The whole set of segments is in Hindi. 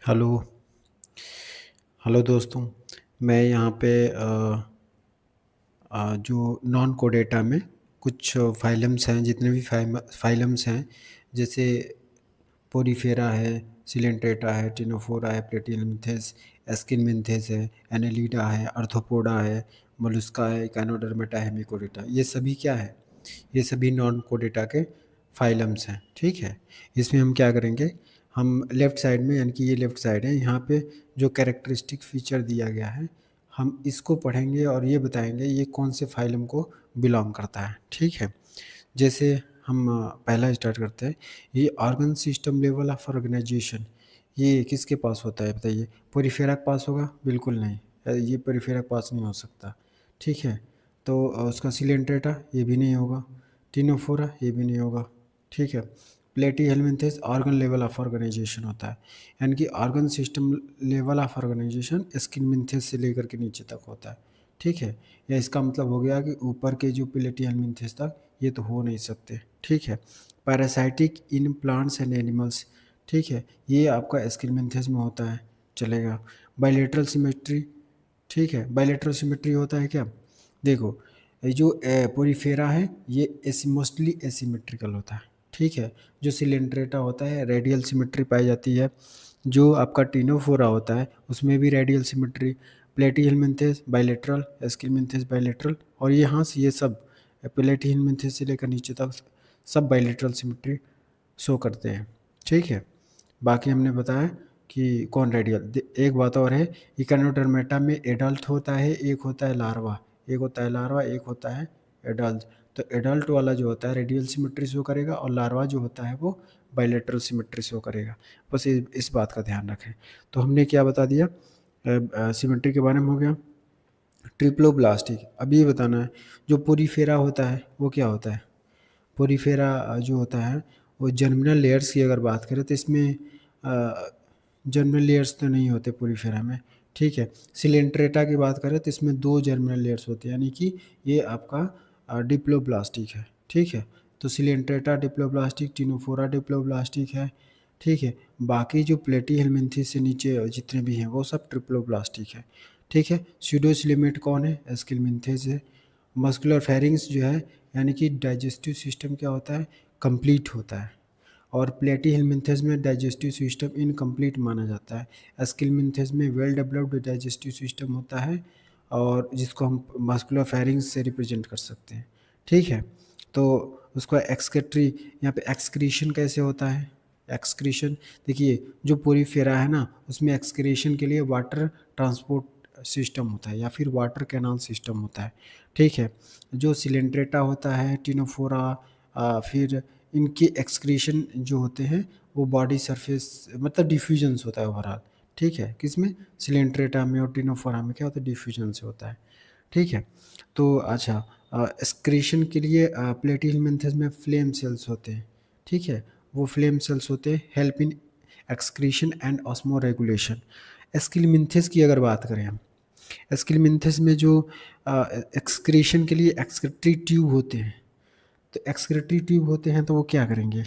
हेलो। हेलो दोस्तों। मैं यहाँ पे जो नॉन कोडेटा में कुछ फाइलम्स हैं, जितने भी फाइलम्स हैं, जैसे पोरीफेरा है, सिलेंट्रेटा है, टिनोफोरा है, प्लेटिनमिन्थेस, एस्किनमिन्थेस है, एनेलिडा है, आर्थ्रोपोडा है, मोलस्का है, इकानोडर्मेटा है, मिकोडेटा। ये सभी क्या है? ये सभी नॉन कोडेटा के फाइलम्स हैं। ठीक है। इसमें हम क्या करेंगे, हम लेफ़्ट साइड में, यानी कि ये लेफ़्ट साइड है, यहाँ पे जो कैरेक्टरिस्टिक फीचर दिया गया है, हम इसको पढ़ेंगे और ये बताएंगे ये कौन से फाइलम को बिलोंग करता है। ठीक है। जैसे हम पहला स्टार्ट करते हैं। ये organ system level of organization, ये किसके पास होता है बताइए? पोरीफेरा के पास होगा? बिल्कुल नहीं। ये पोरीफेरा के पास नहीं हो सकता। ठीक है। तो उसका सिलेंट्रेटा ये भी नहीं होगा। टिनोफोरा ये भी नहीं होगा। ठीक है। Platyhelminthes organ level of organisation होता है, यानी कि organ system level of organisation aschelminthes से लेकर के नीचे तक होता है। ठीक है। या इसका मतलब हो गया कि ऊपर के जो प्लेटी हेलमिन्थेस तक ये तो हो नहीं सकते। ठीक है। Parasitic in plants and animals, ठीक है, ये आपका स्किनमिन्थेस में होता है, चलेगा। बायलेटरल सिमेट्री, ठीक है, बायलेटरल सिमेट्री होता है क्या? देखो, ये जो पोरीफेरा है ये मोस्टली एसिमेट्रिकल होता है। ठीक है। जो सिलेंट्रेटा होता है रेडियल सिमेट्री पाई जाती है। जो आपका टिनोफोरा होता है उसमें भी रेडियल सिमेट्री। प्लेटिहेलमिन्थेस बायलेटरल, एस्किलमिन्थेस बायलेटरल, और यहाँ से ये सब प्लेटिहेलमिन्थेस से लेकर नीचे तक सब बायलेटरल सिमेट्री शो करते हैं। ठीक है। बाकी हमने बताया कि कौन रेडियल। एक बात और है, इकानोडर्मेटा में एडल्ट होता है, एक होता है लार्वा, एक होता है लार्वा, एक होता है एडल्ट। तो एडल्ट वाला जो होता है रेडियल सिमेट्री शो करेगा और लार्वा जो होता है वो बायलेटरल सिमेट्री शो करेगा। बस इस बात का ध्यान रखें। तो हमने क्या बता दिया? सिमेट्री के बारे में हो गया। ट्रिप्लोब्लास्टिक, अब ये बताना है जो पोरीफेरा होता है वो क्या होता है? पोरीफेरा जो होता है वो जर्मिनल लेयर्स की अगर बात करें तो इसमें जर्मिनल लेयर्स तो नहीं होते पोरीफेरा में। ठीक है। सिलेंट्रेटा की बात करें तो इसमें 2 जर्मिनल लेयर्स होते हैं, यानी कि ये आपका डिप्लोब्लास्टिक है। ठीक है। तो सिलेंट्रेटा डिप्लोब्लास्टिक, टिनोफोरा डिप्लोब्लास्टिक है। ठीक है। बाकी जो प्लेटीहेलमिन्थेस से नीचे जितने भी हैं वो सब ट्रिप्लोब्लास्टिक है। ठीक है। स्यूडोसिलेमेट कौन है? एस्किलमिन्थेस है। मस्कुलर फेरिंग्स जो है, यानी कि डाइजेस्टिव सिस्टम क्या होता है? कंप्लीट होता है। और प्लेटीहेलमिन्थेस में डाइजेस्टिव सिस्टम इनकम्प्लीट माना जाता है। एस्किलमिन्थेस में वेल डेवलप्ड डाइजेस्टिव सिस्टम होता है, और जिसको हम मस्कुलर फेरिंग्स से रिप्रेजेंट कर सकते हैं। ठीक है। तो उसका एक्सक्रेटरी, यहाँ पे एक्सक्रीशन कैसे होता है? एक्सक्रीशन देखिए, जो पोरीफेरा है ना उसमें एक्सक्रीशन के लिए वाटर ट्रांसपोर्ट सिस्टम होता है या फिर वाटर कैनाल सिस्टम होता है। ठीक है। जो सिलेंट्रेटा होता है, टिनोफोरा, फिर इनके एक्सक्रीशन जो होते हैं वो बॉडी सरफेस मतलब डिफ्यूजन से होता है ओवरऑल। ठीक है। किसमें? सिलेंट्रेटा में और टिनोफोरा में क्या होता है? डिफ्यूजन से होता है। ठीक है। तो अच्छा, एक्सक्रीशन के लिए प्लेटिहेलमिन्थेस में फ्लेम सेल्स होते हैं। ठीक है। वो फ्लेम सेल्स होते हैं, help in excretion and osmoregulation. Aschelminthes की अगर बात करें हम, एस्किलमिन्थेस में जो एक्सक्रीशन के लिए एक्सक्रेटरी ट्यूब होते हैं, तो एक्सक्रेटरी ट्यूब होते हैं तो वो क्या करेंगे?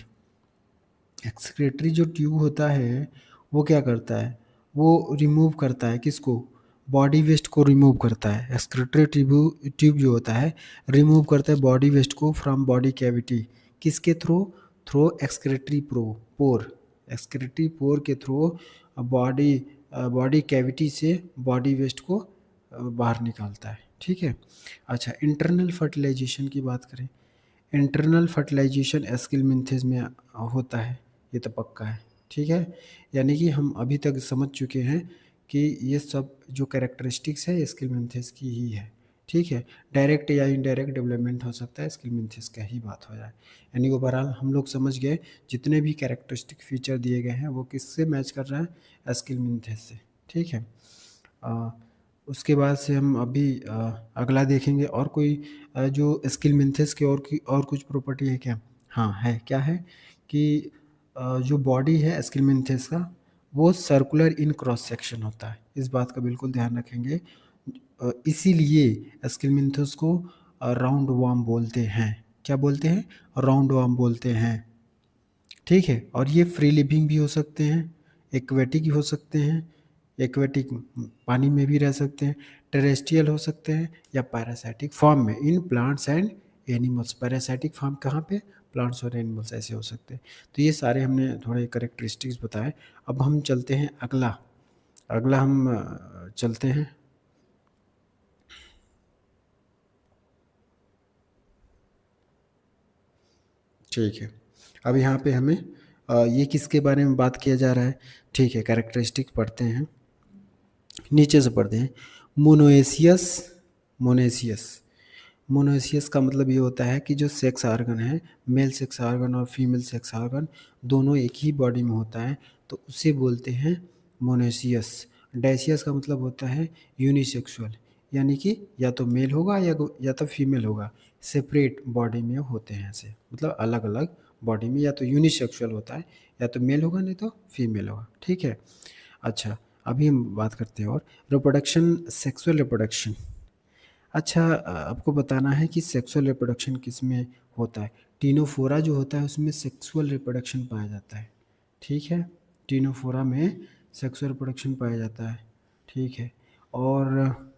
एक्सक्रेटरी जो ट्यूब होता है वो क्या करता है? वो रिमूव करता है किसको? बॉडी वेस्ट को रिमूव करता है। एक्सक्रेटरी ट्यूब ट्यूब जो होता है रिमूव करता है बॉडी वेस्ट को फ्रॉम बॉडी कैविटी। किसके थ्रू? थ्रू एक्सक्रेटरी पोर। एक्सक्रेटरी पोर के थ्रू बॉडी बॉडी कैविटी से बॉडी वेस्ट को बाहर निकालता है। ठीक है। अच्छा, इंटरनल फर्टिलाइजेशन की बात करें। इंटरनल फर्टिलाइजेशन एस्किलमिन्थेस में होता है, ये तो पक्का है। ठीक है। यानी कि हम अभी तक समझ चुके हैं कि ये सब जो कैरेक्टरिस्टिक्स है एस्किलमिन्थेस की ही है। ठीक है। डायरेक्ट या इनडायरेक्ट डेवलपमेंट हो सकता है, एस्किलमिन्थेस का ही बात हो जाए। यानी ओवरऑल हम लोग समझ गए जितने भी कैरेक्टरिस्टिक फीचर दिए गए हैं वो किससे मैच कर रहा है? एस्किलमिन्थेस से। ठीक है। अ, उसके बाद से हम अभी अगला देखेंगे। और कोई जो एस्किलमिन्थेस की और कुछ प्रॉपर्टी है क्या? हाँ है। क्या है कि जो बॉडी है एस्किलमिन्थेस का वो सर्कुलर इन क्रॉस सेक्शन होता है। इस बात का बिल्कुल ध्यान रखेंगे। इसीलिए एस्किलमिन्थेस को राउंड वार्म बोलते हैं। क्या बोलते हैं? राउंड वार्म बोलते हैं। ठीक है। और ये फ्री लिविंग भी हो सकते हैं, एक्वेटिक हो सकते हैं, एक्वेटिक पानी में भी रह सकते हैं, टेरेस्ट्रियल हो सकते हैं, या पैरासाइटिक फॉर्म में in plants and animals. Parasitic form कहाँ पे? प्लांट्स और एनिमल्स ऐसे हो सकते हैं। तो ये सारे हमने थोड़े करेक्टरिस्टिक्स बताए। अब हम चलते हैं अगला अगला हम चलते हैं। ठीक है, अब यहाँ पे हमें ये किसके बारे में बात किया जा रहा है? ठीक है, कैरेक्टरिस्टिक पढ़ते हैं, नीचे से पढ़ते हैं। मोनोएसियस मोनेसियस मोनोएसियस का मतलब ये होता है कि जो सेक्स ऑर्गन है, मेल सेक्स ऑर्गन और फीमेल सेक्स ऑर्गन दोनों एक ही बॉडी में होता है, तो उसे बोलते हैं मोनोएसियस। डायसियस का मतलब होता है यूनिसेक्सुअल, यानी कि या तो मेल होगा या तो फीमेल होगा, सेपरेट बॉडी में होते हैं ऐसे, मतलब अलग अलग बॉडी में, या तो यूनिसेक्सुअल होता है, या तो मेल होगा नहीं तो फीमेल होगा। ठीक है, अच्छा, अभी हम बात करते हैं और रिप्रोडक्शन, सेक्सुअल रिप्रोडक्शन। अच्छा, आपको बताना है कि सेक्सुअल रिप्रोडक्शन किस में होता है। टीनोफोरा जो होता है उसमें सेक्सुअल रिप्रोडक्शन पाया जाता है। ठीक है, टीनोफोरा में सेक्सुअल रिप्रोडक्शन पाया जाता है। ठीक है, और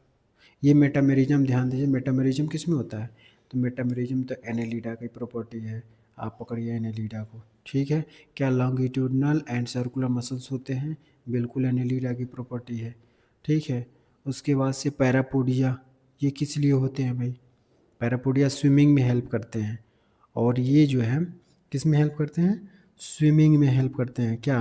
ये मेटामेरिज्म, ध्यान दीजिए, मेटामेरिज्म किस में होता है? तो मेटामेरिज्म तो एनेलिडा की प्रॉपर्टी है। आप पकड़िए एनेलिडा को। ठीक है, क्या लॉन्गिट्यूडनल एंड सर्कुलर मसल्स होते हैं? बिल्कुल एनेलिडा की प्रॉपर्टी है। ठीक है, उसके बाद से पैरापोडिया, ये किस लिए होते हैं भाई? पैरापोडिया स्विमिंग में हेल्प करते हैं, और ये जो है किस में हेल्प करते हैं? स्विमिंग में हेल्प करते हैं। क्या?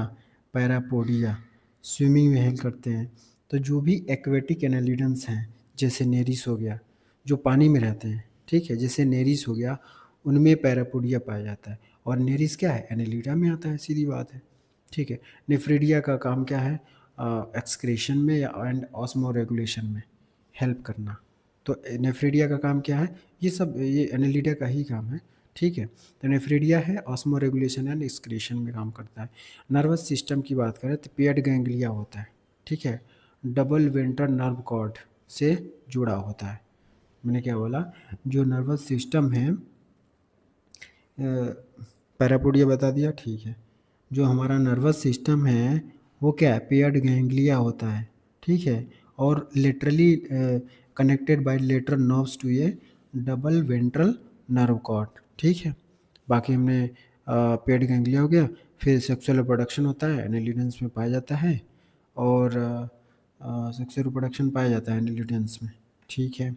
पैरापोडिया स्विमिंग में हेल्प करते हैं। तो जो भी एक्वेटिक एनालिडन्स हैं, जैसे नेरिस हो गया, जो पानी में रहते हैं, ठीक है, जैसे नेरिस हो गया, उनमें पैरापोडिया पाया जाता है, और नेरिस क्या है? एनालिडा में आता है, सीधी बात है। ठीक है, नेफ्रिडिया का काम क्या है? एक्सक्रीशन में या एंड ऑस्मो रेगुलेशन में हेल्प करना। तो नेफ्रिडिया का काम क्या है? ये सब ये एनालिडा का ही काम है। ठीक है, तो नेफ्रिडिया है ऑस्मो रेगुलेशन एंड एक्सक्रीशन में काम करता है। नर्वस सिस्टम की बात करें तो पियर्ड गैंग्लिया होता है। ठीक है, डबल वेंट्रल नर्व कॉर्ड से जुड़ा होता है। मैंने क्या बोला? जो नर्वस सिस्टम है, पैरापोडिया बता दिया, ठीक है। जो हमारा नर्वस सिस्टम है वो क्या है? पेयर्ड गैंग्लिया होता है। ठीक है, और laterally connected by lateral nerves to a double ventral nerve cord. ठीक है, बाकी हमने पेयर्ड गैंग्लिया हो गया, फिर सेक्सुअल रिप्रोडक्शन होता है, एनालिडेंस में पाया जाता है, और सेक्सुअल रिप्रोडक्शन पाया जाता है एनालिडेंस में। ठीक है,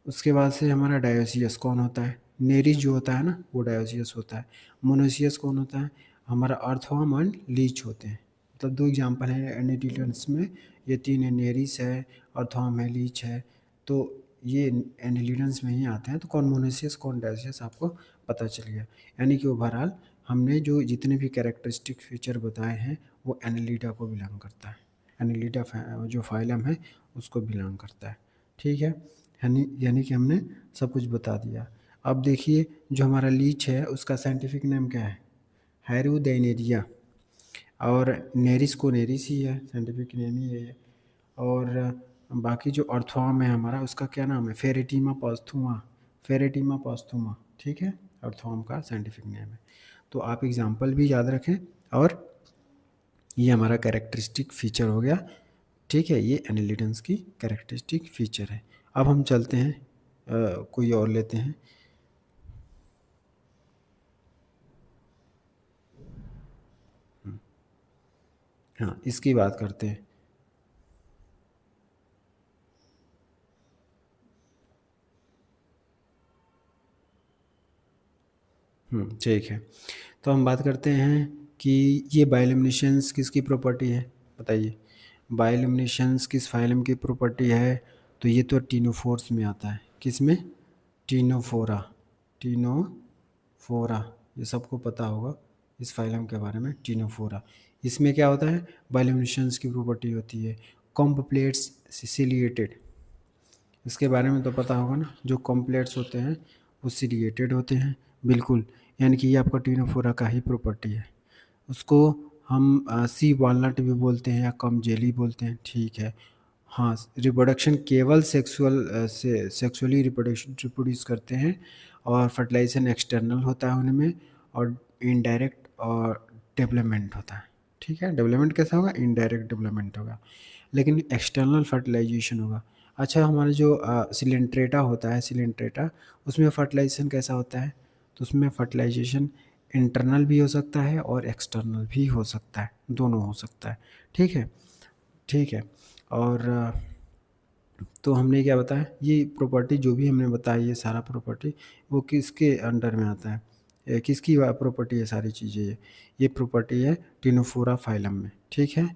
उसके बाद से हमारा डायोसियस कौन होता है? नेरिस जो होता है ना, वो डायोसियस होता है। मोनोसियस कौन होता है? हमारा अर्थवर्म एंड लीच होते हैं। मतलब दो एग्जांपल हैं एनेलिडेंस में, ये तीन है, नेरिस है, अर्थवर्म है, लीच है। तो ये एनेलिडेंस में ही आते हैं। तो कौन मोनोसियस कौन डायोसियस आपको पता चल गया। यानी कि ओवरऑल हमने जो जितने भी कैरेक्टरिस्टिक फीचर बताए हैं वो एनेलिडा को बिलोंग करता है। एनेलिडा जो फाइलम है उसको बिलोंग करता है। ठीक है, यानी कि हमने सब कुछ बता दिया। अब देखिए, जो हमारा लीच है उसका साइंटिफिक नेम क्या है? हैरुदैनेरिया, और नेरिस को नेरिस ही है, साइंटिफिक नेम ही है। और बाकी जो अर्थवर्म है हमारा, उसका क्या नाम है? Pheretima posthuma, Pheretima posthuma. ठीक है, अर्थवर्म का साइंटिफिक नेम है। तो आप एग्जाम्पल भी याद रखें, और ये हमारा कैरेक्टरिस्टिक फीचर हो गया। ठीक है, ये एनालिडेंस की कैरेक्टरिस्टिक फीचर है। अब हम चलते हैं, कोई और लेते हैं। हाँ, इसकी बात करते हैं। ठीक है, तो हम बात करते हैं कि ये बायोल्यूमिनेशंस किसकी प्रॉपर्टी है? बताइए, बायोल्यूमिनेशंस किस फाइलम की प्रॉपर्टी है? तो ये तो टीनोफोर्स में आता है। किस में? टीनोफोरा, टीनोफोरा, ये सबको पता होगा इस फाइलम के बारे में, टीनोफोरा। इसमें क्या होता है? बायोल्यूमिनेशंस की प्रॉपर्टी होती है। कॉम्ब प्लेट्स सिलिएटेड, इसके बारे में तो पता होगा ना, जो कॉम्प्लेट्स होते हैं वो सिलिएटेड होते हैं। बिल्कुल, यानी कि ये आपका टीनोफोरा का ही प्रॉपर्टी है। उसको हम सी वॉलनट भी बोलते हैं, या कम जेली बोलते हैं। ठीक है, हाँ, रिप्रोडक्शन केवल से सेक्सुअली रिप्रोड्यूस करते हैं, और फर्टिलाइजेशन एक्सटर्नल होता है उनमें, और इनडायरेक्ट और डेवलपमेंट होता है। ठीक है, डेवलपमेंट कैसा होगा, इनडायरेक्ट डेवलपमेंट होगा, लेकिन एक्सटर्नल फर्टिलाइजेशन होगा। अच्छा, हमारा जो सिलेंट्रेटा होता है, सिलेंट्रेटा, उसमें फर्टिलाइजेशन कैसा होता है, तो उसमें फर्टिलाइजेशन इंटरनल भी हो सकता है और एक्सटर्नल भी हो सकता है, दोनों हो सकता है। ठीक है, ठीक है। और तो हमने क्या बताया, ये प्रॉपर्टी जो भी हमने बताया, ये सारा प्रॉपर्टी वो किसके अंडर में आता है, किसकी प्रॉपर्टी है सारी चीज़ें, ये प्रॉपर्टी है टिनोफोरा फाइलम में। ठीक है,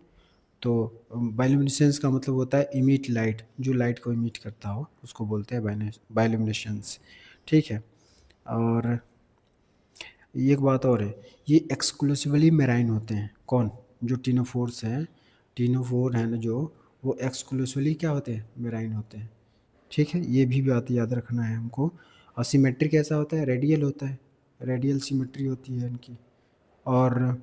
तो बायोल्यूमिनेसेंस का मतलब होता है इमिट लाइट, जो लाइट को इमिट करता हो उसको बोलते हैं बायोल्यूमिनेसेंस। ठीक है, और एक बात और है, ये एक्सक्लूसिवली मेराइन होते हैं, कौन, जो टिनोफोर्स हैं, टिनोफोर हैं ना जो, वो एक्सक्लूसिवली क्या होते हैं, मेराइन होते हैं। ठीक है, ये भी बात याद रखना है हमको। और सिमेट्री कैसा होता है, रेडियल होता है, रेडियल सिमेट्री होती है इनकी। और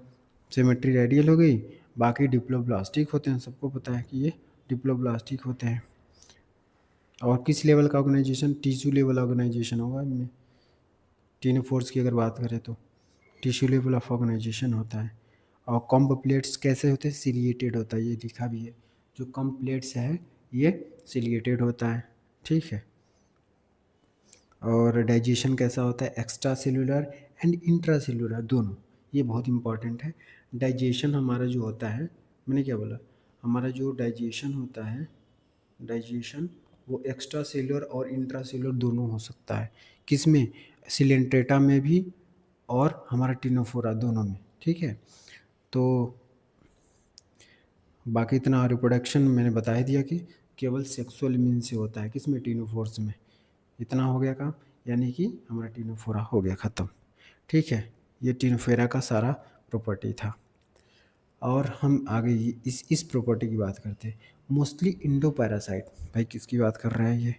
सिमेट्री रेडियल हो गई, बाकी डिप्लोब्लास्टिक होते हैं, सबको पता है कि ये डिप्लोब्लास्टिक होते हैं। और किस लेवल का ऑर्गेनाइजेशन, टिश्यू लेवल ऑर्गेनाइजेशन होगा इनमें, टिनोफोर्स की अगर बात करें तो टिश्यू लेवल ऑफ ऑर्गेनाइजेशन होता है। और कॉम्ब प्लेट्स कैसे होते हैं, सिलिएटेड होता है, ये लिखा भी है, जो कॉम्ब प्लेट्स है ये सिलिएटेड होता है। ठीक है, और डाइजेशन कैसा होता है, extra cellular and intra cellular दोनों, ये बहुत इंपॉर्टेंट है। डाइजेशन हमारा जो होता है, मैंने क्या बोला, हमारा जो डाइजेशन होता है, डाइजेशन वो एक्स्ट्रा सेलुलर और इंट्रा सेलुलर दोनों हो सकता है, किसमें, सिलेंट्रेटा में भी और हमारा टिनोफोरा दोनों में। ठीक है, तो बाकी इतना रिप्रोडक्शन मैंने बता ही दिया कि केवल सेक्सुअल मीन से होता है, किसमें, टिनोफोर्स में। इतना हो गया काम, यानी कि हमारा टिनोफोरा हो गया ख़त्म। ठीक है, ये टिनोफेरा का सारा प्रॉपर्टी था। और हम आगे इस प्रॉपर्टी की बात करते हैं, मोस्टली इंडो पैरासाइट। भाई किसकी बात कर रहा है ये,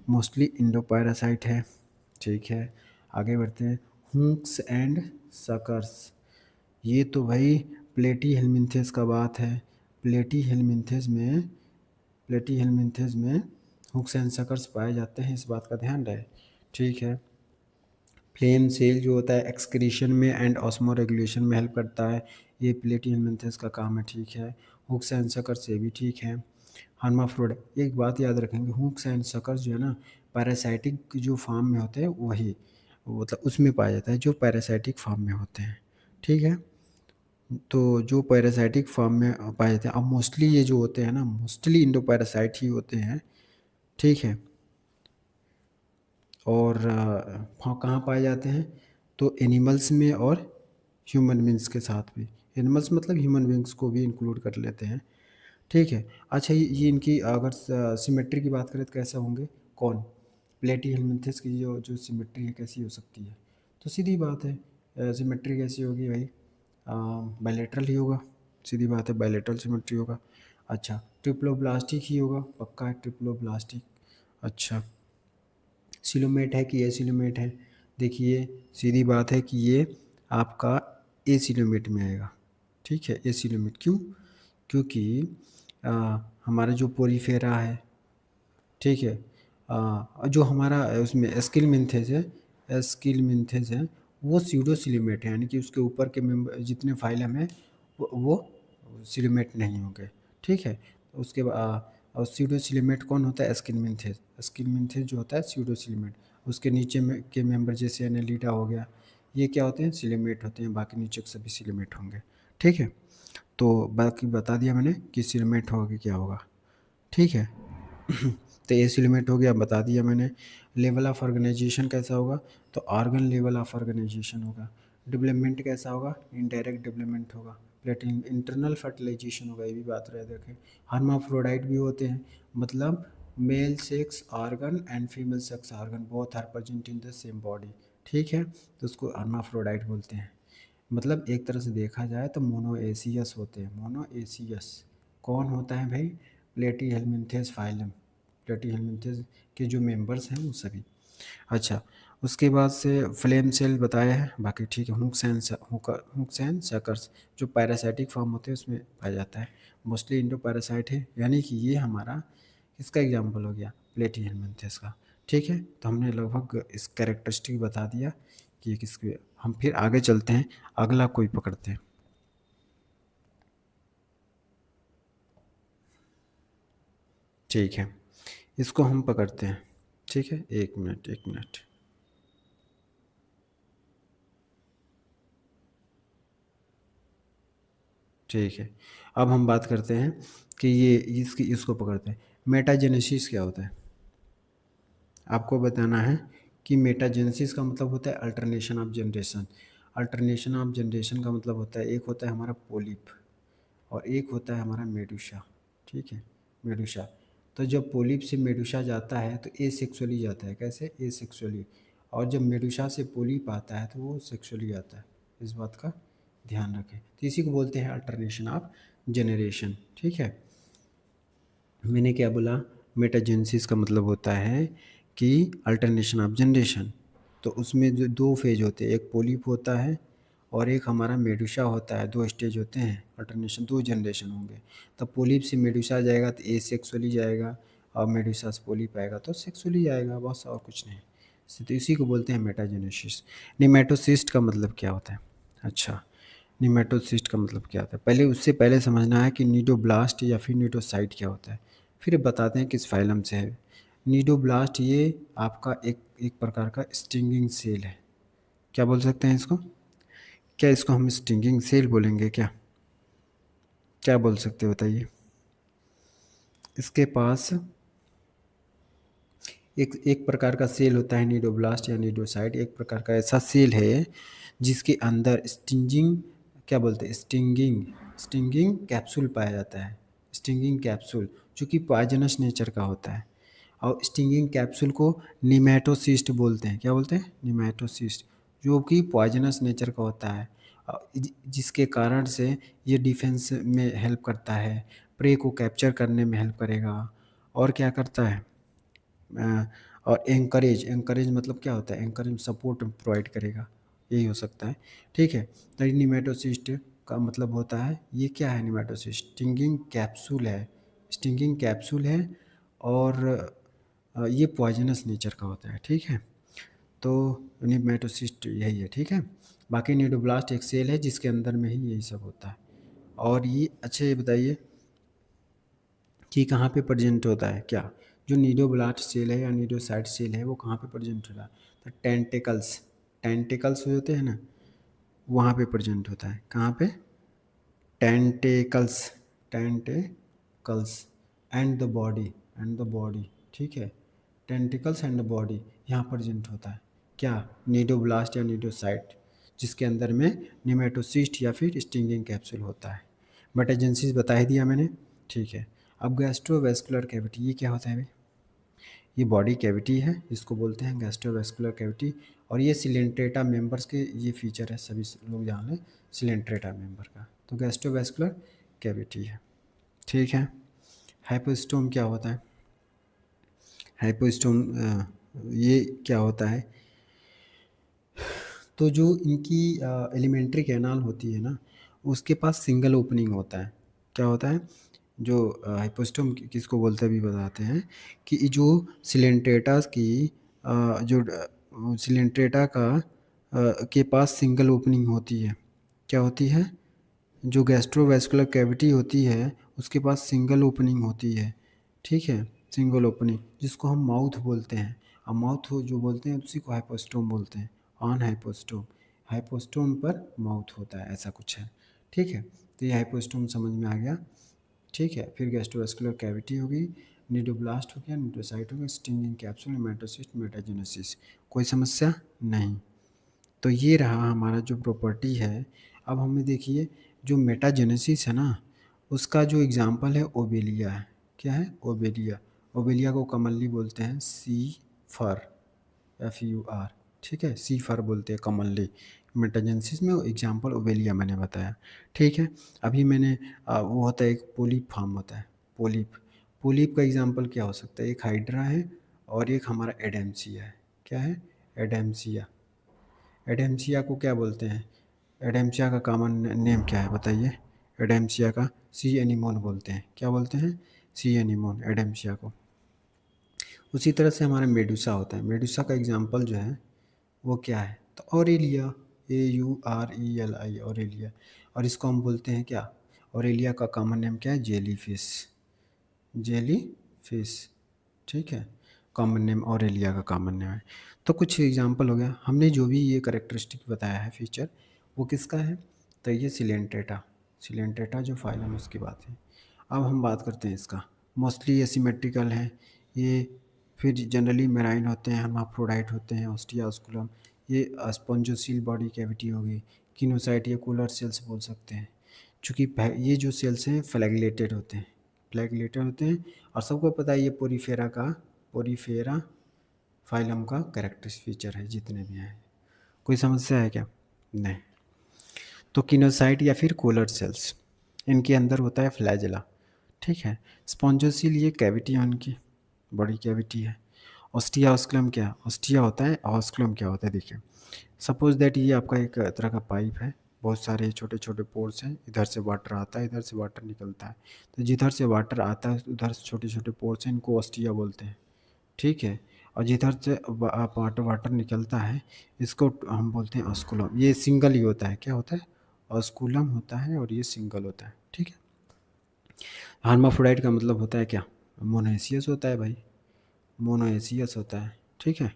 मोस्टली इंडो पैरासाइट है। ठीक है, आगे बढ़ते हैं, हुक्स एंड सकर्स। ये तो भाई प्लेटी हेलमिंथेस का बात है, प्लेटी हेलमिंथेस में, प्लेटी हेलमिंथेस में हुक्स एंड सकर्स पाए जाते हैं, इस बात का ध्यान रहे। ठीक है, फ्लेम सेल जो होता है एक्सक्रीशन में एंड ऑस्मो रेगुलेशन में हेल्प करता है, ये प्लेटी हेलमिंथेस का काम है। ठीक है, हुक्स एंड सकर्स ये भी ठीक है। हर्माफ्रोड, एक बात याद रखेंगे, हुक्स एंड सकर्स जो है ना, पैरासाइटिक जो फॉर्म में होते हैं वही, मतलब उसमें पाया जाता है जो पैरासाइटिक फॉर्म में होते हैं। ठीक है, तो जो पैरासाइटिक फॉर्म में पाए जाते हैं, अब मोस्टली ये जो होते हैं ना, मोस्टली इंडो पैरासाइट ही होते हैं। ठीक है, और कहाँ पाए जाते हैं, तो एनिमल्स में और ह्यूमन बींग्स के साथ भी, एनिमल्स मतलब ह्यूमन बींग्स को भी इंक्लूड कर लेते हैं। ठीक है, अच्छा, ये इनकी अगर सिमेट्री की बात करें तो कैसे होंगे, कौन, प्लेटी हेलमिंथेस की जो सिमेट्री है कैसी हो सकती है, तो सीधी बात है, सिमेट्री कैसी होगी भाई, बायलेटरल ही होगा, सीधी बात है, बायलेटरल सिमेट्री होगा। अच्छा, ट्रिप्लोब्लास्टिक ही होगा, पक्का है ट्रिप्लोब्लास्टिक। अच्छा, सिलोमेट है कि एसिलोमेट है, देखिए सीधी बात है कि ये आपका एसिलोमेट में आएगा। ठीक है, एसिलोमेट क्यों, क्योंकि हमारा जो पोरीफेरा है, ठीक है, जो हमारा उसमें एस्किलमिंथेस है, एस्किलमिंथेस है, वो सीडो सिलोमेट है, यानी कि उसके ऊपर के मेंबर जितने फाइलम है वो सिलोमेट नहीं होंगे। ठीक है, उसके बाद, और सीडो सिलोमेट कौन होता है, एस्किलमिंथेस, एस्किलमिंथेस जो होता है सीडो सिलोमेट, उसके नीचे में के मेंबर जैसे एनेलिडा हो गया, ये क्या होते हैं, सिलोमेट होते हैं, बाकी नीचे के सभी सिलोमेट होंगे। ठीक है, तो बाकी बता दिया मैंने कि सिलोमेट होगा कि क्या होगा। ठीक है, तो एज लिमिट हो गया, बता दिया मैंने। लेवल ऑफ ऑर्गेनाइजेशन कैसा होगा, तो ऑर्गन लेवल ऑफ ऑर्गेनाइजेशन होगा। डेवलपमेंट कैसा होगा, इनडायरेक्ट डेवलपमेंट होगा। प्लेटिन इंटरनल फर्टिलाइजेशन होगा, ये भी बात रहे देखें। हर्माफ्रोडाइट भी होते हैं, मतलब male sex organ and female sex organ both are present in the same body. ठीक है, तो उसको हर्माफ्रोडाइट बोलते हैं। मतलब एक तरह से देखा जाए तो मोनोएसियस होते हैं, मोनोएसियस। कौन होता है भाई, प्लेटी हेलमिंथेस फाइलम, प्लेटी हेलमिंथेस के जो मेंबर्स हैं वो सभी। अच्छा, उसके बाद से फ्लेम सेल बताया है, बाकी ठीक है। हुक्स एंड सकर्स जो पैरासाइटिक फॉर्म होते हैं उसमें पाया जाता है, मोस्टली इंडो पैरासाइट है, यानी कि ये हमारा किसका एग्जाम्पल हो गया, प्लेटी हेलमिंथेस का। ठीक है, तो हमने लगभग इस कैरेक्टरिस्टिक बता दिया कि ये किसके। हम फिर आगे चलते हैं, अगला कोई पकड़ते हैं। ठीक है, इसको हम पकड़ते हैं। ठीक है, 1 मिनट 1 मिनट। ठीक है, अब हम बात करते हैं कि ये इसको पकड़ते हैं। मेटाजेनेसिस क्या होता है? आपको बताना है कि मेटाजेनेसिस का मतलब होता है alternation of generation. Alternation of generation का मतलब होता है, एक होता है हमारा पोलिप और एक होता है हमारा मेडुसा। ठीक है, मेडुसा। तो जब पोलिप से मेडुसा जाता है तो ए सेक्सुअली जाता है। कैसे? ए सेक्सुअली। और जब मेडुसा से पोलिप आता है तो वो सेक्सुअली आता है। इस बात का ध्यान रखें। तो इसी को बोलते हैं अल्टरनेशन ऑफ जनरेशन। ठीक है, मैंने क्या बोला? मेटाजेनेसिस का मतलब होता है कि अल्टरनेशन ऑफ जनरेशन। तो उसमें जो 2 फेज होते हैं, एक पोलिप होता है और एक हमारा मेडुसा होता है। 2 स्टेज होते हैं अल्टरनेशन, 2 जनरेशन होंगे। तो पोलिप से मेडुसा जाएगा तो ए सेक्सुअली जाएगा और मेडुसा से पोलिप आएगा तो सेक्सुअली जाएगा, बस और कुछ नहीं। तो इसी को बोलते हैं मेटाजेनेसिस। निमेटोसिस्ट का मतलब क्या होता है? अच्छा, निमेटोसिस्ट का मतलब क्या होता है? पहले उससे पहले समझना है कि निडोब्लास्ट या फिर निडोसाइट क्या होता है, फिर बताते हैं किस फाइलम से है। निडोब्लास्ट ये आपका एक एक प्रकार का स्टिंगिंग सेल है। क्या बोल सकते हैं इसको? क्या इसको हम स्टिंगिंग सेल बोलेंगे क्या? क्या बोल सकते हो बताइए? इसके पास एक एक प्रकार का सेल होता है निडोब्लास्ट या निडोसाइट, एक प्रकार का ऐसा सेल है जिसके अंदर स्टिंजिंग, क्या बोलते हैं, स्टिंगिंग स्टिंगिंग कैप्सूल पाया जाता है। स्टिंगिंग कैप्सूल जो कि पॉइजनस नेचर का होता है। और स्टिंगिंग कैप्सूल को निमेटोसिस्ट बोलते हैं। क्या बोलते हैं? निमेटोसिस्ट, जो कि पॉइजनस नेचर का होता है। जिसके कारण से ये डिफेंस में हेल्प करता है, प्रे को कैप्चर करने में हेल्प करेगा। और क्या करता है? अ, और एंकरेज मतलब क्या होता है? एंकरेज सपोर्ट प्रोवाइड करेगा, यही हो सकता है। ठीक है, तो निमेटोसिस्ट का मतलब होता है, ये क्या है? निमेटोसिस्ट स्टिंगिंग कैप्सूल है। स्टिंगिंग कैप्सूल है और ये पॉइजनस नेचर का होता है। ठीक है, तो निमेटोसिस्ट यही है। ठीक है, बाकी निडोब्लास्ट एक सेल है जिसके अंदर में ही यही सब होता है। और ये अच्छा, ये बताइए कि कहाँ पे प्रेजेंट होता है क्या? जो नीडोब्लास्ट सेल है या नीडोसाइट सेल है वो कहाँ पे प्रेजेंट होता है? तो टेंटिकल्स, टेंटिकल्स होते हैं ना, वहाँ पे प्रेजेंट होता है। कहाँ पे? Tentacles, tentacles and the body, and the body. ठीक है, टेंटिकल्स एंड द बॉडी यहाँ प्रेजेंट होता है। क्या? नीडोब्लास्ट या नीडोसाइट, जिसके अंदर में निमेटोसिस्ट या फिर स्टिंगिंग कैप्सूल होता है। बट एजेंसीज बता ही दिया मैंने। ठीक है, अब गैस्ट्रोवेस्कुलर कैविटी ये क्या होता है भाई? ये बॉडी कैविटी है, इसको बोलते हैं गैस्ट्रोवेस्कुलर कैविटी। और ये सिलेंट्रेटा मेंबर्स के ये फीचर है, सभी लोग जान लें सिलेंट्रेटा मेंबर का। तो गैस्ट्रोवेस्कुलर कैविटी है। ठीक है, हाइपोस्टोम क्या होता है? हाइपोस्टोम ये क्या होता है? तो जो इनकी एलिमेंट्री कैनाल होती है ना, उसके पास सिंगल ओपनिंग होता है। क्या होता है? जो हाइपोस्टोम किसको बोलते हैं अभी बताते हैं। कि जो सिलेंट्रेटास की जो सिलेंट्रेटा का के पास सिंगल ओपनिंग होती है। क्या होती है? जो गैस्ट्रोवेस्कुलर कैविटी होती है उसके पास सिंगल ओपनिंग होती है। ठीक है, सिंगल ओपनिंग जिसको हम माउथ बोलते हैं। और माउथ जो बोलते हैं उसी को हाइपोस्टोम बोलते हैं। ऑन हाइपोस्टोम, हाइपोस्टोम पर माउथ होता है, ऐसा कुछ है। ठीक है, तो ये हाइपोस्टोम समझ में आ गया। ठीक है, फिर गैस्ट्रोवेस्कुलर कैविटी होगी, निडोब्लास्ट हो गया, निडोसाइट हो गया, स्टिंगिंग कैप्सूल, हेमाटोसिस्ट, मेटाजेनेसिस। कोई समस्या नहीं। तो ये रहा हमारा जो प्रॉपर्टी है। अब हमें देखिए, जो मेटाजेनेसिस है ना, उसका जो एग्जाम्पल है ओबेलिया है। क्या है? ओबेलिया। ओबेलिया को कमनली बोलते हैं सी फर, FUR। ठीक है, सी फर बोलते हैं कमनली। मेटाजेनेसिस में एग्जाम्पल ओबेलिया मैंने बताया। ठीक है, अभी मैंने वो होता है एक पोलिप फार्म होता है। पोलिप, पोलिप का एग्जाम्पल क्या हो सकता है? एक हाइड्रा है और एक हमारा एडेम्सिया है। क्या है? एडेम्सिया। एडेम्सिया को क्या बोलते हैं? एडेम्सिया का कॉमन नेम क्या है बताइए? एडेम्सिया का सी एनीमोन बोलते हैं। क्या बोलते हैं? सी एनीमोन एडेम्सिया को। उसी तरह से हमारा मेडुसा होता है। मेडुसा का एग्जाम्पल जो है वो क्या है? तो ऑरेलिया, AURELI, ऑरेलिया। और इसको हम बोलते हैं क्या? ऑरेलिया का कॉमन नेम क्या है? जेली फिश, जेली फिश, ठीक है। कॉमन नेम ऑरेलिया का कॉमन नेम है। तो कुछ एग्जांपल हो गया, हमने जो भी ये कैरेक्टरिस्टिक बताया है फीचर, वो किसका है? तो ये सिलेंट्रेटा, सिलेंट्रेटा जो फाइलम है उसकी बात है। अब हम बात करते हैं इसका, मोस्टली एसिमेट्रिकल है ये, फिर जनरली मेराइन होते हैं, हर्माफ्रोडाइट होते हैं, ऑस्टिया ऑस्कुलम, ये स्पॉन्जोसील बॉडी कैविटी होगी, किनोसाइट या कूलर सेल्स बोल सकते हैं। चूँकि ये जो सेल्स हैं फ्लैगेलेटेड होते हैं, फ्लैगेलेटेड होते हैं, और सबको पता है ये पोरीफेरा का, पोरीफेरा फाइलम का कैरेक्टरिस्टिक फीचर है जितने भी हैं। कोई समस्या है क्या? नहीं। तो किनोसाइट या फिर कूलर सेल्स, इनके अंदर होता है फ्लैजेला, ठीक है। स्पॉन्जोसील ये कैविटी है उनकी, बड़ी कैविटी है। ऑस्टिया ऑस्कुलम क्या? ऑस्टिया होता है, ऑस्कुलम क्या होता है देखिए। सपोज दैट ये आपका एक तरह का पाइप है, बहुत सारे छोटे छोटे पोर्स हैं, इधर से वाटर आता है, इधर से वाटर निकलता है। तो जिधर से वाटर आता है उधर से छोटे छोटे पोर्स हैं, इनको ऑस्टिया बोलते हैं, ठीक है। और जिधर से वाटर वाटर निकलता है इसको हम बोलते हैं ऑस्कुलम। ये सिंगल ही होता है, क्या होता है? ऑस्कुलम होता है, और ये सिंगल होता है, ठीक है। हर्माफ्रोडाइट का मतलब होता है क्या? मोनोएसियस होता है भाई, मोनोएसियस होता है, ठीक है।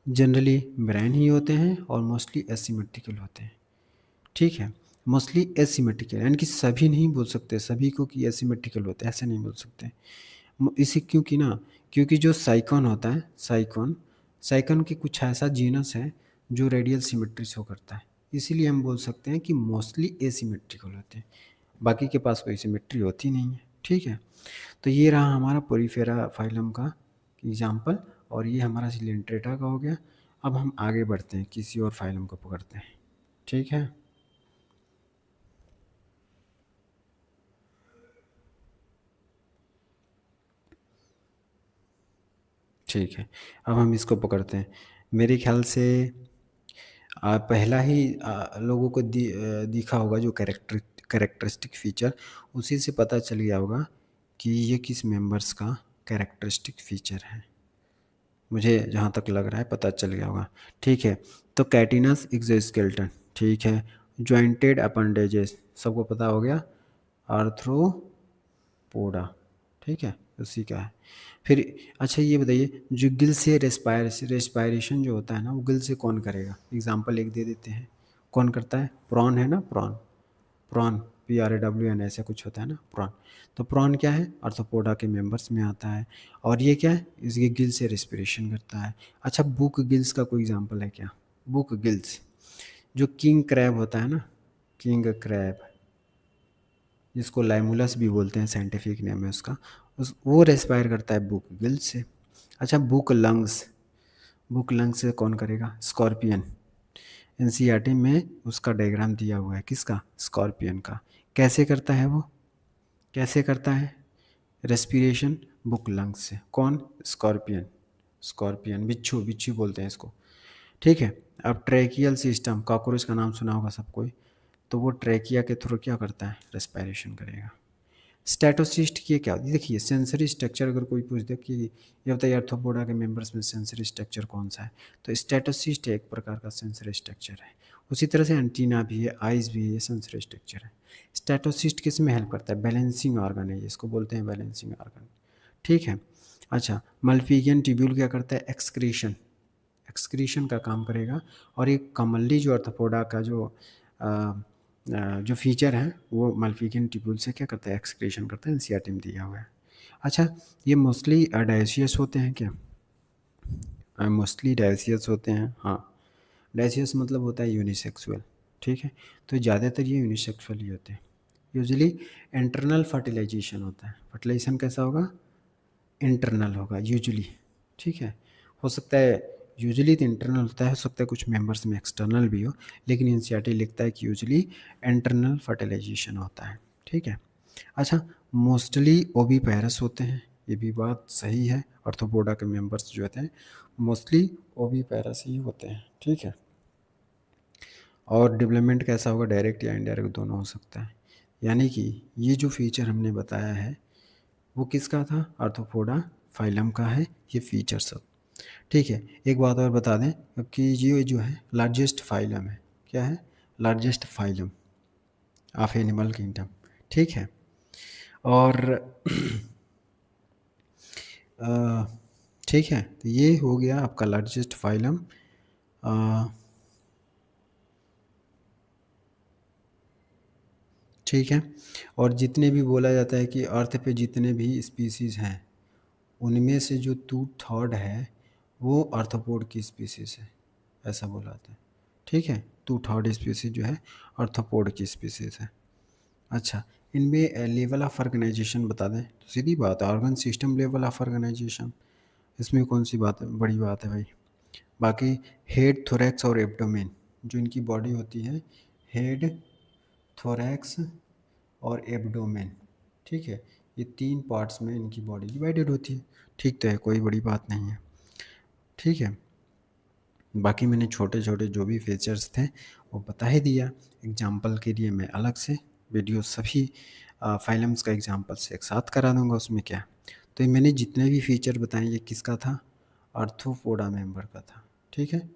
जनरली ब्रेन ही होते हैं और मोस्टली एसिमेट्रिकल होते हैं, ठीक है। मोस्टली एसिमेट्रिकल, यानी कि सभी नहीं बोल सकते सभी को कि एसिमेट्रिकल होते हैं, ऐसे नहीं बोल सकते। इसी क्योंकि ना, क्योंकि जो साइकॉन होता है, साइकॉन, साइकॉन के कुछ ऐसा जीनस है जो रेडियल सिमेट्री शो करता है, इसीलिए हम बोल सकते हैं कि मोस्टली एसिमेट्रिकल होते हैं, बाकी के पास कोई सिमेट्री होती नहीं है, ठीक है। तो ये रहा हमारा पोरीफेरा फाइलम का एग्जाम्पल, और ये हमारा सिलेंट्रेटा का हो गया। अब हम आगे बढ़ते हैं, किसी और फाइलम को पकड़ते हैं, ठीक है। ठीक है, अब हम इसको पकड़ते हैं। मेरे ख्याल से पहला ही लोगों को दिखा होगा जो कैरेक्टरिस्टिक फीचर, उसी से पता चल गया होगा कि ये किस मेंबर्स का कैरेक्टरिस्टिक फीचर है। मुझे जहाँ तक लग रहा है पता चल गया होगा, ठीक है। तो कैटिनस एक्सोस्केलेटन, ठीक है। जॉइंटेड अपेंडेजेस, सबको पता हो गया। आर्थ्रोपोडा, ठीक है, उसी का है। फिर अच्छा ये बताइए, जो गिल से रेस्पायरेशन जो होता है ना, वो गिल से कौन करेगा? एग्जाम्पल एक दे देते हैं, कौन करता है? प्रॉन है ना, प्रॉन, प्रॉन, PRAWN ऐसा कुछ होता है ना, प्रॉन। तो प्रॉन क्या है? आर्थ्रोपोडा के मेंबर्स में आता है, और ये क्या है? इसके गिल से रेस्पिरेशन करता है। अच्छा, बुक गिल्स का कोई एग्जाम्पल है क्या? बुक गिल्स, जो किंग क्रैब होता है ना, किंग क्रैब, जिसको लाइमुलस भी बोलते हैं, साइंटिफिक नेम है उसका, उस वो रेस्पायर करता है बुक गिल्स से। अच्छा, बुक लंग्स, बुक लंग्स से कौन करेगा? स्कॉर्पियन। एनसीईआरटी में उसका डायग्राम दिया हुआ है, किसका? स्कॉर्पियन का। कैसे करता है वो, कैसे करता है रेस्पिरेशन? बुक लंग्स से। कौन? स्कॉर्पियन, स्कॉर्पियन, बिच्छू, बिच्छू बोलते हैं इसको, ठीक है। अब ट्रैकियल सिस्टम, कॉकरोच का नाम सुना होगा सब कोई, तो वो ट्रैकिया के थ्रू क्या करता है? रेस्पिरेशन करेगा। स्टैटोसिस्ट की क्या होती है? देखिए, सेंसरी स्ट्रक्चर अगर कोई पूछ दे कि ये बताइए आर्थ्रोपोडा के मेंबर्स में सेंसरी स्ट्रक्चर कौन सा है, तो स्टैटोसिस्ट एक प्रकार का सेंसरी स्ट्रक्चर है। उसी तरह से एंटीना भी है, आइज भी है, ये सेंसरी स्ट्रक्चर है। स्टैटोसिस्ट किस में हेल्प करता है? बैलेंसिंग ऑर्गन है ये, इसको बोलते हैं बैलेंसिंग ऑर्गन, ठीक है। अच्छा, मल्फिगियन ट्यूब्यूल क्या करता है? एक्सक्रीशन, एक्सक्रीशन का काम करेगा। और एक कॉमनली जो आर्थ्रोपोडा का जो फीचर है वो मल्फिगियन ट्यूब्यूल से क्या करता है? एक्सक्रीशन करता है, एनसीईआरटी में दिया हुआ है। अच्छा, ये मोस्टली डायसियस होते हैं क्या? मोस्टली डायसियस होते हैं, हाँ। डायसियस मतलब होता है यूनिसेक्सुअल, ठीक है। तो ज़्यादातर ये यूनिसेक्सुअल ही होते हैं। यूजुअली इंटरनल फर्टिलाइजेशन होता है। फर्टिलाइजेशन कैसा होगा? इंटरनल होगा यूजुअली, ठीक है। हो सकता है यूजुअली तो इंटरनल होता है, हो सकता है कुछ मेंबर्स में एक्सटर्नल भी हो, लेकिन एनसीईआरटी लिखता है कि यूजुअली इंटरनल फर्टिलाइजेशन होता है, ठीक है। अच्छा, मोस्टली ओवी पैरस होते हैं, ये भी बात सही है। आर्थ्रोपोडा के मेंबर्स जो होते हैं मोस्टली ओवी पैरस ही होते हैं, ठीक है। और डेवलपमेंट कैसा होगा? डायरेक्ट या इनडायरेक्ट दोनों हो सकता है। यानी कि ये जो फीचर हमने बताया है वो किसका था? आर्थ्रोपोडा फाइलम का है ये फीचर सब, ठीक है। एक बात और बता दें कि ये जो है लार्जेस्ट फाइलम है, क्या है? Largest phylum of animal kingdom, ठीक है। और अ, ठीक है, तो ये हो गया आपका लार्जेस्ट फाइलम। अ, ठीक है। और जितने भी बोला जाता है कि अर्थ पे जितने भी स्पीसीज़ हैं, उनमें से जो 2/3 है वो आर्थ्रोपोड की स्पीसीज़ है, ऐसा बोला जाता है। ठीक है, 2/3 स्पीसीज़ जो है आर्थ्रोपोड की स्पीसीज़ है। अच्छा, इनमें लेवल ऑफ ऑर्गेनाइजेशन बता दें तो सीधी बात है, organ system level of organization, इसमें कौन सी बात है, बड़ी बात है भाई। बाकी हेड, थोरैक्स और एब्डोमेन, जो इनकी बॉडी होती है, हेड, थोरैक्स और एब्डोमेन, ठीक है, ये 3 पार्ट्स में इनकी बॉडी डिवाइडेड होती है। ठीक तो है, कोई बड़ी बात नहीं है। ठीक है, बाकी मैंने छोटे छोटे जो भी फीचर्स थे वो बता ही दिया। एग्जाम्पल के लिए मैं अलग से वीडियो सभी फाइलम्स का एग्जाम्पल से एक साथ करा दूंगा, उसमें क्या। तो ये मैंने जितने भी फीचर बताए ये किसका था, आर्थ्रोपोडा मेंबर का था। ठीक है,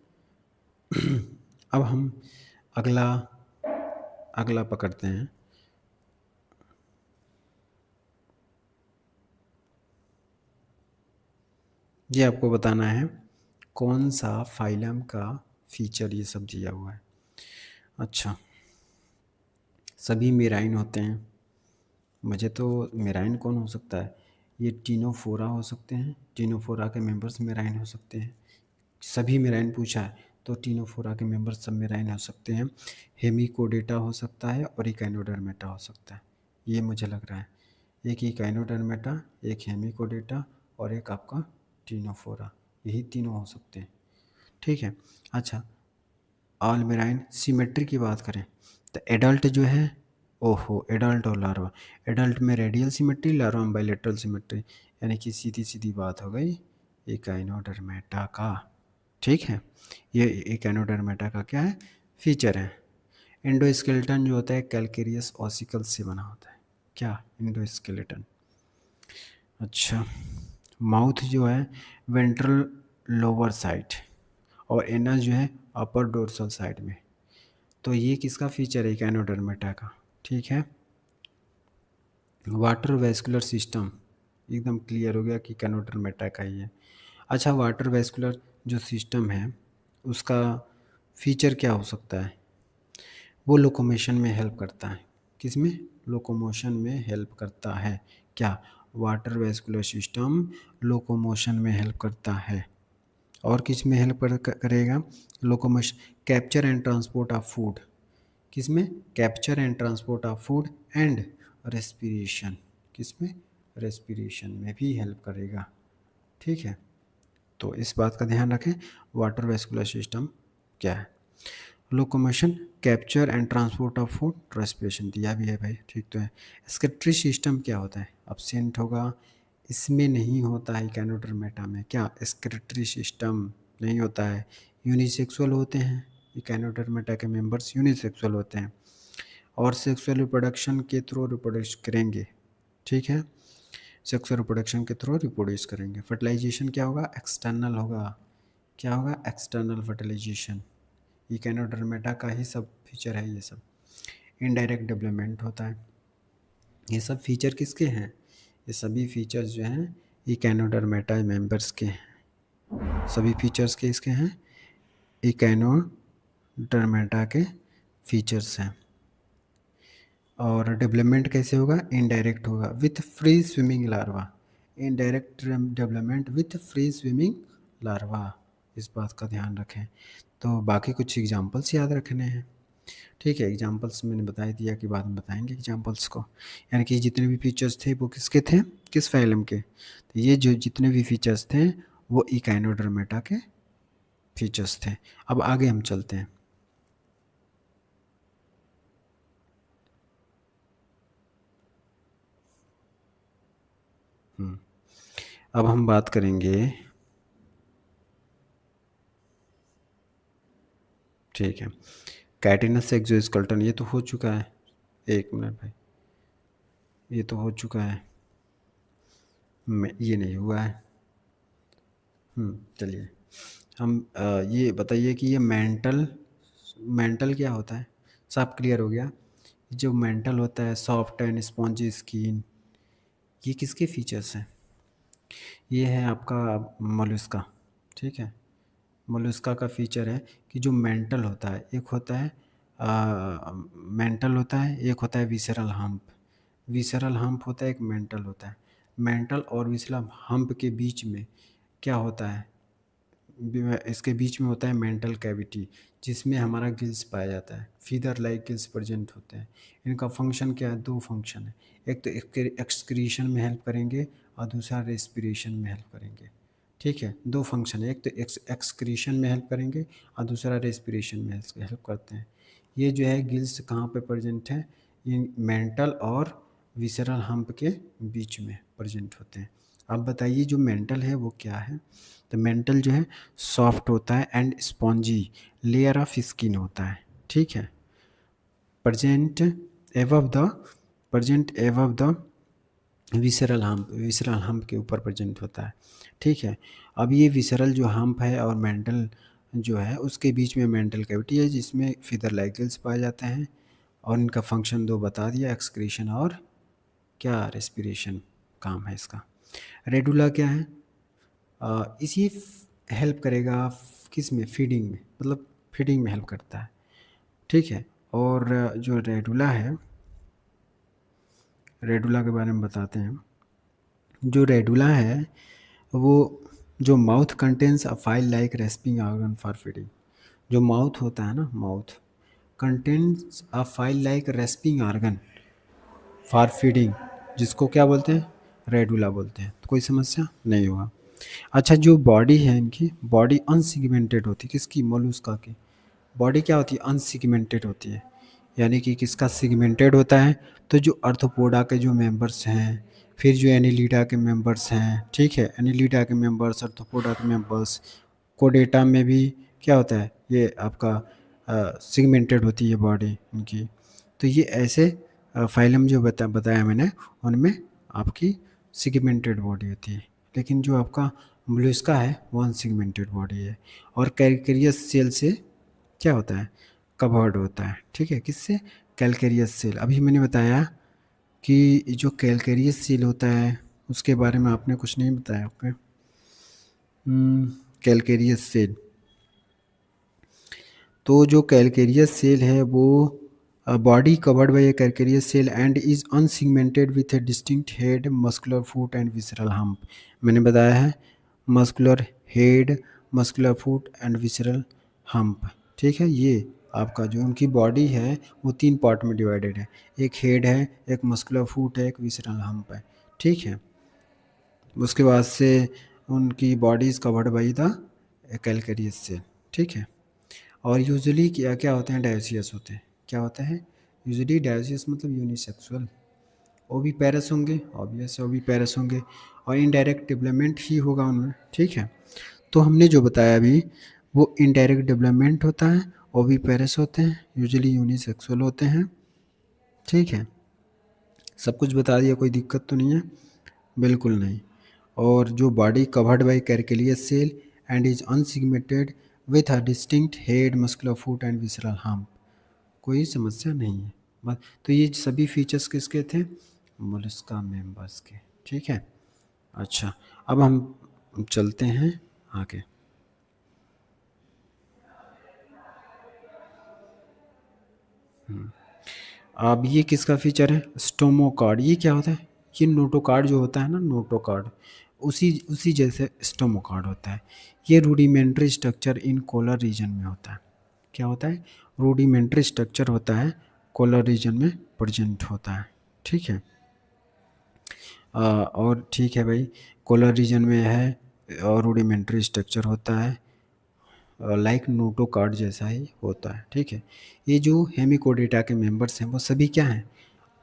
अब हम अगला अगला पकड़ते हैं। ये आपको बताना है कौन सा फाइलम का फीचर ये सब दिया हुआ है। अच्छा, सभी मेराइन होते हैं। मुझे तो मेराइन कौन हो सकता है, ये टीनोफोरा हो सकते हैं, टीनोफोरा के मेंबर्स मेराइन हो सकते हैं। सभी मेराइन पूछा है तो टीनोफोरा के मेंबर्स सब मेराइन हो सकते हैं। हेमिकोडेटा हो सकता है और इकाइनोडर्मेटा हो सकता है, ये मुझे लग रहा है। एक इकाइनोडर्मेटा, एक हेमिकोडेटा और एक आपका टीनोफोरा, यही तीनों हो सकते हैं। ठीक है। अच्छा, ऑल मेराइन सिमेट्री की बात करें तो एडल्ट जो है, ओहो, एडल्ट और लार्वा, एडल्ट में रेडियल सिमेट्री, लार्वा में बाइलेटरल सिमेट्री, यानी कि सीधी सीधी बात हो गई इकाइनोडर्मेटा का। ठीक है, ये इकाइनोडर्मेटा का क्या है, फीचर है। एंडोस्केलेटन जो होता है कैलकेरियस ऑसिकल से बना होता है, क्या, एंडोस्केलेटन। अच्छा, माउथ जो है वेंट्रल लोअर साइड और एनस जो है अपर डोर्सल साइड में। तो ये किसका फीचर है, कैनोडर्मेटा का। ठीक है, वाटर वेस्कुलर सिस्टम एकदम क्लियर हो गया कि कैनोडर्मेटा का ही है। अच्छा, वाटर वेस्कुलर जो सिस्टम है उसका फीचर क्या हो सकता है, वो लोकोमोशन में हेल्प करता है। किस में, लोकोमोशन में हेल्प करता है, क्या, वाटर वेस्कुलर सिस्टम लोकोमोशन में हेल्प करता है। और किस में हेल्प करेगा, locomotion, capture and transport of food, किस में, capture and transport of food and respiration, किस में, रेस्पिरेशन में भी हेल्प करेगा। ठीक है, तो इस बात का ध्यान रखें, वाटर वेस्कुलर सिस्टम क्या है, locomotion, capture and transport of food, respiration दिया भी है भाई। ठीक तो है। एक्सक्रीटरी सिस्टम क्या होता है, अब्सेंट होगा, इसमें नहीं होता है कैनोडर्मेटा में, क्या, एक्सक्रीटरी सिस्टम नहीं होता है। यूनिसेक्सुअल होते हैं, कैनोडर्मेटा के मेंबर्स यूनिसेक्सुअल होते हैं और सेक्सुअल रिप्रोडक्शन के थ्रू रिप्रोड्यूस करेंगे। ठीक है, सेक्सुअल रिप्रोडक्शन के थ्रू रिप्रोड्यूस करेंगे। फर्टिलाइजेशन क्या होगा, एक्सटर्नल होगा, क्या होगा, एक्सटर्नल फर्टिलाइजेशन। इकेनोडर्मेटा का ही सब फीचर है ये सब। इनडायरेक्ट डेवलपमेंट होता है। ये सब फीचर किसके हैं, ये सभी फीचर्स जो हैं इकेनोडर्मेटा मेंबर्स के हैं। सभी फीचर्स के इसके हैं, इकेनोडर्मेटा के फीचर्स हैं। और डेवलपमेंट कैसे होगा, इनडायरेक्ट होगा with free swimming larva, indirect development with free swimming larva, इस बात का ध्यान रखें। तो बाकी कुछ एग्जांपल्स याद रखने हैं। ठीक है, एग्जांपल्स मैंने बता ही दिया कि बाद में बताएंगे एग्जांपल्स को। यानी कि जितने भी फीचर्स थे वो किसके थे, किस फाइलम के, तो ये जो जितने भी फीचर्स थे वो इकाइनोडर्मेटा के फीचर्स थे। अब आगे हम चलते हैं। अब हम बात करेंगे, ठीक है, कैटिनस एक्सोस्केलेटन, ये तो हो चुका है, एक मिनट भाई, ये तो हो चुका है, ये नहीं हुआ है। चलिए, हम ये बताइए कि ये मेंटल, मेंटल क्या होता है, सब क्लियर हो गया। जो मेंटल होता है, सॉफ्ट एंड स्पॉन्जी स्किन, ये किसके फीचर्स हैं, ये है आपका मोलस्का, ठीक है। मोलस्का का फीचर है कि जो मेंटल होता है, एक होता है मेंटल होता है, एक होता है विसरल हम्प। विसरल हम्प होता है, एक मेंटल होता है। मेंटल और विसरल हम्प के बीच में क्या होता है, इसके बीच में होता है मेंटल कैविटी, जिसमें हमारा गिल्स पाया जाता है। फीदर लाइक गिल्स प्रेजेंट होते हैं। इनका फंक्शन क्या है, दो फंक्शन है। एक तो एक्सक्रीशन में हेल्प करेंगे और दूसरा रेस्पिरेशन में हेल्प करेंगे, ठीक है। दो फंक्शन है, एक तो एक्सक्रीशन में हेल्प करेंगे और दूसरा रेस्पिरेशन में हेल्प करते हैं। ये जो है गिल्स कहाँ पे प्रेजेंट है, ये मेंटल और विसरल हम्प के बीच में प्रेजेंट होते हैं। अब बताइए जो मेंटल है वो क्या है। तो मेंटल जो है सॉफ्ट होता है and spongy layer of skin होता है, ठीक है। Present above the present above the visceral hump के ऊपर प्रेजेंट होता है, ठीक है। अब ये विसरल जो हम्प है और मेंटल जो है उसके बीच में मेंटल कैविटी है, जिसमें फिदर लाइक गिल्स पाए जाते हैं। और इनका फंक्शन दो बता दिया, एक्सक्रीशन और क्या, रेस्पिरेशन काम है इसका। रेडुला क्या है, इसी हेल्प करेगा किस में, फीडिंग में, मतलब फीडिंग में हेल्प करता है, ठीक है। और जो रेडुला है, रेडुला के बारे में बताते हैं। जो रेडुला है वो, जो mouth contains a file like respiring organ for feeding. जो माउथ होता है ना, mouth contains a file like respiring organ for feeding, जिसको क्या बोलते हैं, रेडुला बोलते हैं। तो कोई समस्या नहीं होगा। अच्छा, जो बॉडी है इनकी, बॉडी अनसिगमेंटेड होती है, किसकी, मोलस्का की। बॉडी क्या होती है, अनसिगमेंटेड होती है। यानी कि किसका सिगमेंटेड होता है, तो जो अर्थोपोडा के जो मेंबर्स हैं, फिर जो एनिलिडा के मेंबर्स हैं, ठीक है। एनिलिडा के मेंबर्स, अर्थोपोडा के मेंबर्स, कोडेटा में भी क्या होता है, ये आपका सिगमेंटेड होती है बॉडी इनकी। तो ये ऐसे फाइलम जो बताया मैंने, उनमें आपकी सिगमेंटेड बॉडी होती है। लेकिन जो आपका मोलस्का है वो अनसिगमेंटेड बॉडी है। और कैल्केरियस सेल से क्या होता है, कवर्ड होता है, ठीक है। किससे, कैल्केरियस सेल। अभी मैंने बताया कि जो कैल्केरियस सेल होता है उसके बारे में आपने कुछ नहीं बताया, ओके। कैल्केरियस सेल, तो जो कैल्केरियस सेल है वो body covered by a calcareous shell and is unsegmented with a distinct head, muscular foot and visceral hump. मैंने बताया है muscular head, muscular foot and visceral hump, ठीक है। ये आपका जो उनकी बॉडी है वो तीन पार्ट में डिवाइडेड है। एक हेड है, एक मस्कुलर फुट है, एक विसरल हम्प है, ठीक है। उसके बाद से उनकी body is covered by the calcareous cell, ठीक है। और यूजुअली क्या क्या होते हैं, डायोसियस होते हैं। क्या होता है, यूजुअली डायोसियस मतलब यूनिसेक्सुअल। ओवी पैरस होंगे, ऑब्वियस ओवी पैरस होंगे, और इनडायरेक्ट डेवलपमेंट ही होगा उनमें, ठीक है। तो हमने जो बताया अभी वो इनडायरेक्ट डेवलपमेंट होता है, ओवी पैरस होते हैं, यूजुअली यूनिसेक्सुअल होते हैं, ठीक है। सब कुछ बता दिया, कोई दिक्कत तो नहीं है, बिल्कुल नहीं। और जो body covered by calcareous shell and is unsegmented with a distinct head, muscular foot and visceral hump, कोई समस्या नहीं है बस। तो ये सभी फीचर्स किसके थे, मोलस्का मेंबर्स के, ठीक है। अच्छा, अब हम चलते हैं आगे। अब ये किसका फीचर है, स्टोमोकार्ड। ये क्या होता है, ये नोटोकार्ड जो होता है ना, नोटोकार्ड, उसी उसी जैसे स्टोमोकार्ड होता है। ये rudimentary structure in collar region में होता है। क्या होता है, रूडिमेंट्री स्ट्रक्चर होता है, कोलर रीजन में प्रेजेंट होता है, ठीक है। और ठीक है भाई, कोलर रीजन में है और रूडिमेंट्री स्ट्रक्चर होता है, लाइक नोटोकार्ड जैसा ही होता है, ठीक है। ये जो हेमिकोडेटा के मेंबर्स हैं वो सभी क्या हैं,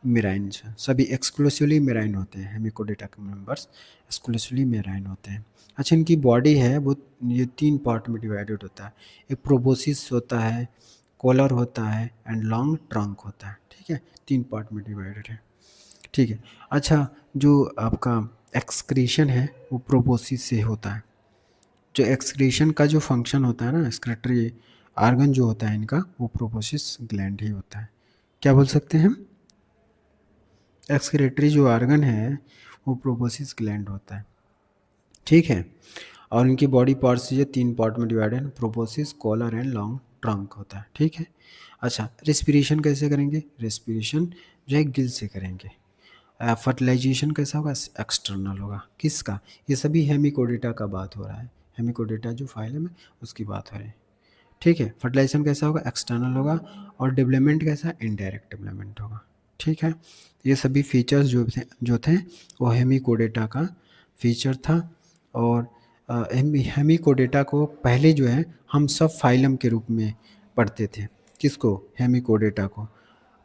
मेराइन्स हैं। सभी एक्सक्लूसिवली मेराइन होते हैं। हेमिकोडेटा के मेंबर्स एक्सक्लूसिवली मेराइन होते हैं। अच्छा, इनकी बॉडी है वो, ये तीन पार्ट में डिवाइडेड होता है। एक प्रोबोसिस होता है, कॉलर होता है एंड लॉन्ग ट्रंक होता है, ठीक है। तीन पार्ट में डिवाइडेड है, ठीक है। अच्छा, जो आपका एक्सक्रीशन है वो प्रोबोसिस से होता है। जो एक्सक्रीशन का जो फंक्शन होता है ना, एक्सक्रेटरी आर्गन जो होता है इनका, वो प्रोबोसिस ग्लैंड ही होता है। क्या बोल सकते हैं हम, एक्सक्रेटरी जो आर्गन है वो प्रोबोसिस ग्लैंड होता है, ठीक है। और इनकी बॉडी पार्ट्स ये 3 पार्ट में डिवाइडेड है, proboscis, collar and long trunk होता है। ठीक है। अच्छा, रेस्पिरेशन कैसे करेंगे? रेस्पिरेशन जो है गिल से करेंगे। फर्टिलाइजेशन कैसा होगा? एक्सटर्नल होगा। किसका? ये सभी हेमिकोडेटा का बात हो रहा है। हेमिकोडेटा जो फाइलम है उसकी बात हो रही है। ठीक है। फर्टिलाइजेशन कैसा होगा? एक्सटर्नल होगा। और डेवलपमेंट कैसा? इनडायरेक्ट डेवलपमेंट होगा। ठीक है। ये सभी फीचर्स जो थे वो हेमिकोडेटा का फीचर था। और हेमिकोडेटा को पहले जो है हम सब फाइलम के रूप में पढ़ते थे। किसको? हेमिकोडेटा को।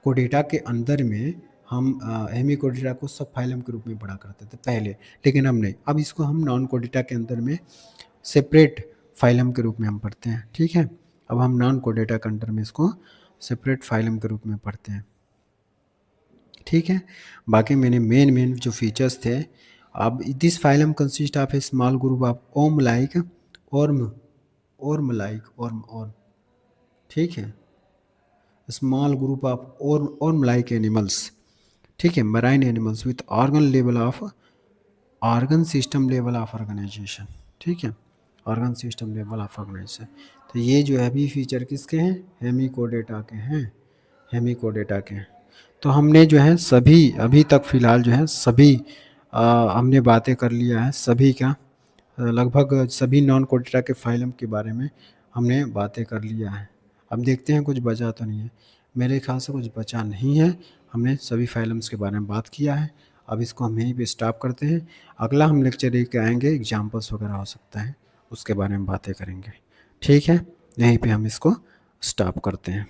कोडेटा के अंदर में हम हेमिकोडेटा को सब फाइलम के रूप में पढ़ा करते थे पहले, लेकिन अब नहीं। अब इसको हम नॉन कोडेटा के अंदर में सेपरेट फाइलम के रूप में हम पढ़ते हैं। ठीक है। अब हम नॉन कोडेटा के अंदर में इसको सेपरेट फाइलम के रूप में पढ़ते हैं। ठीक है। बाकी मैंने मेन जो फीचर्स थे। अब this phylum consist of a small group of worm like worm. ठीक है। Small group of worm like animals. ठीक है। Marine animals with organ system level of organization. ठीक है। Organ system level of organization. तो ये जो है अभी फीचर किसके हैं? हेमिकोडेटा के हैं। हेमिकोडेटा के हैं। तो हमने जो है सभी अभी तक फ़िलहाल जो है सभी हमने बातें कर लिया है सभी का। लगभग सभी नॉन कोडेटा के फाइलम के बारे में हमने बातें कर लिया है। अब देखते हैं कुछ बचा तो नहीं है। मेरे ख्याल से कुछ बचा नहीं है। हमने सभी फाइलम्स के बारे में बात किया है। अब इसको हम यहीं पे स्टॉप करते हैं। अगला हम लेक्चर लेके आएंगे, एग्जाम्पल्स वगैरह हो सकता है, उसके बारे में बातें करेंगे। ठीक है। यहीं पे हम इसको स्टॉप करते हैं।